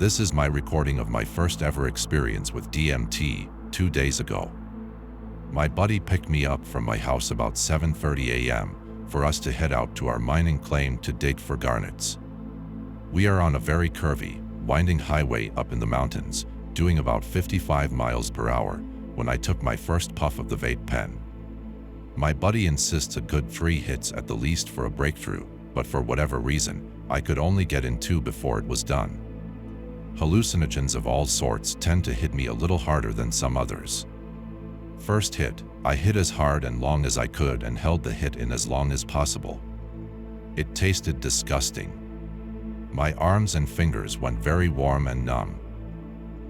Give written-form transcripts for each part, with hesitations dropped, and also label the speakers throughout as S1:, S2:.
S1: This is my recording of my first ever experience with DMT 2 days ago. My buddy picked me up from my house about 7:30 a.m. for us to head out to our mining claim to dig for garnets. We are on a very curvy, winding highway up in the mountains, doing about 55 miles per hour, when I took my first puff of the vape pen. My buddy insists a good 3 hits at the least for a breakthrough, but for whatever reason, I could only get in 2 before it was done. Hallucinogens of all sorts tend to hit me a little harder than some others. First hit, I hit as hard and long as I could and held the hit in as long as possible. It tasted disgusting. My arms and fingers went very warm and numb.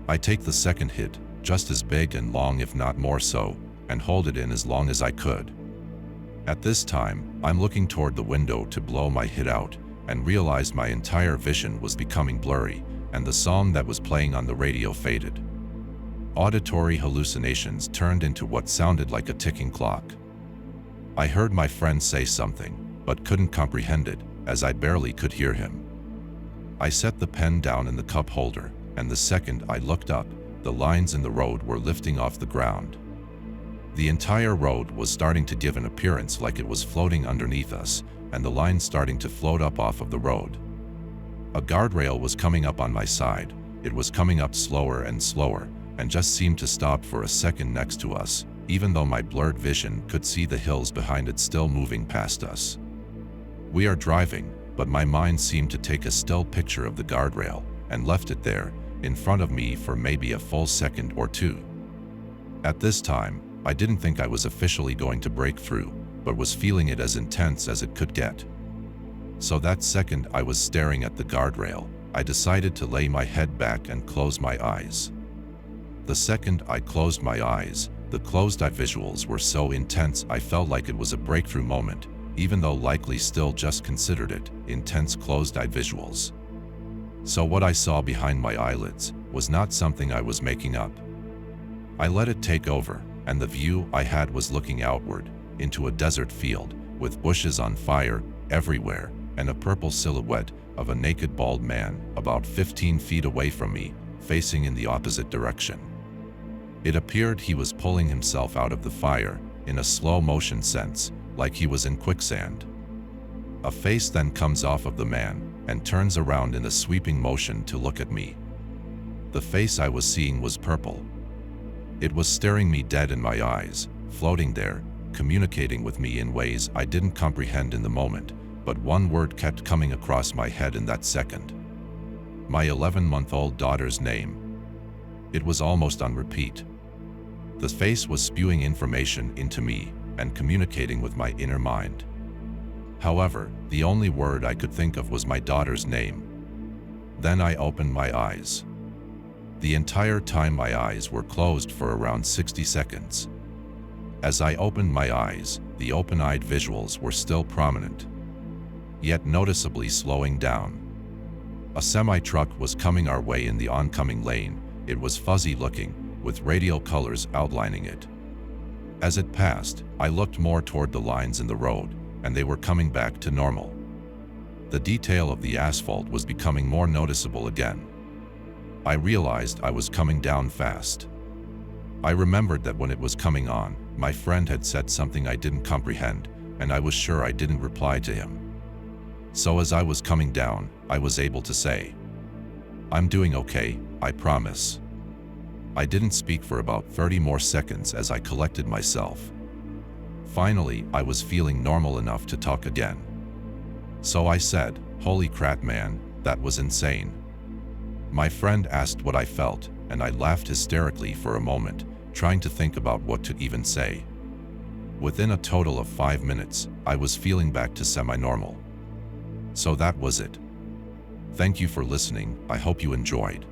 S1: I take the second hit, just as big and long if not more so, and hold it in as long as I could. At this time, I'm looking toward the window to blow my hit out, and realized my entire vision was becoming blurry, and the song that was playing on the radio faded. Auditory hallucinations turned into what sounded like a ticking clock. I heard my friend say something, but couldn't comprehend it, as I barely could hear him. I set the pen down in the cup holder, and the second I looked up, the lines in the road were lifting off the ground. The entire road was starting to give an appearance like it was floating underneath us, and the lines starting to float up off of the road. A guardrail was coming up on my side. It was coming up slower and slower, and just seemed to stop for a second next to us, even though my blurred vision could see the hills behind it still moving past us. We are driving, but my mind seemed to take a still picture of the guardrail, and left it there, in front of me for maybe a full second or 2. At this time, I didn't think I was officially going to break through, but was feeling it as intense as it could get. So that second I was staring at the guardrail, I decided to lay my head back and close my eyes. The second I closed my eyes, the closed-eye visuals were so intense I felt like it was a breakthrough moment, even though likely still just considered it intense closed-eye visuals. So what I saw behind my eyelids was not something I was making up. I let it take over, and the view I had was looking outward, into a desert field, with bushes on fire everywhere, and a purple silhouette of a naked bald man about 15 feet away from me, facing in the opposite direction. It appeared he was pulling himself out of the fire, in a slow motion sense, like he was in quicksand. A face then comes off of the man, and turns around in a sweeping motion to look at me. The face I was seeing was purple. It was staring me dead in my eyes, floating there, communicating with me in ways I didn't comprehend in the moment, but one word kept coming across my head in that second. My 11-month-old daughter's name. It was almost on repeat. The face was spewing information into me and communicating with my inner mind. However, the only word I could think of was my daughter's name. Then I opened my eyes. The entire time my eyes were closed for around 60 seconds. As I opened my eyes, the open-eyed visuals were still prominent, yet noticeably slowing down. A semi-truck was coming our way in the oncoming lane. It was fuzzy looking, with radial colors outlining it. As it passed, I looked more toward the lines in the road, and they were coming back to normal. The detail of the asphalt was becoming more noticeable again. I realized I was coming down fast. I remembered that when it was coming on, my friend had said something I didn't comprehend, and I was sure I didn't reply to him. So as I was coming down, I was able to say, "I'm doing okay, I promise." I didn't speak for about 30 more seconds as I collected myself. Finally, I was feeling normal enough to talk again. So I said, "Holy crap, man, that was insane." My friend asked what I felt, and I laughed hysterically for a moment, trying to think about what to even say. Within a total of 5 minutes, I was feeling back to semi-normal. So that was it. Thank you for listening. I hope you enjoyed.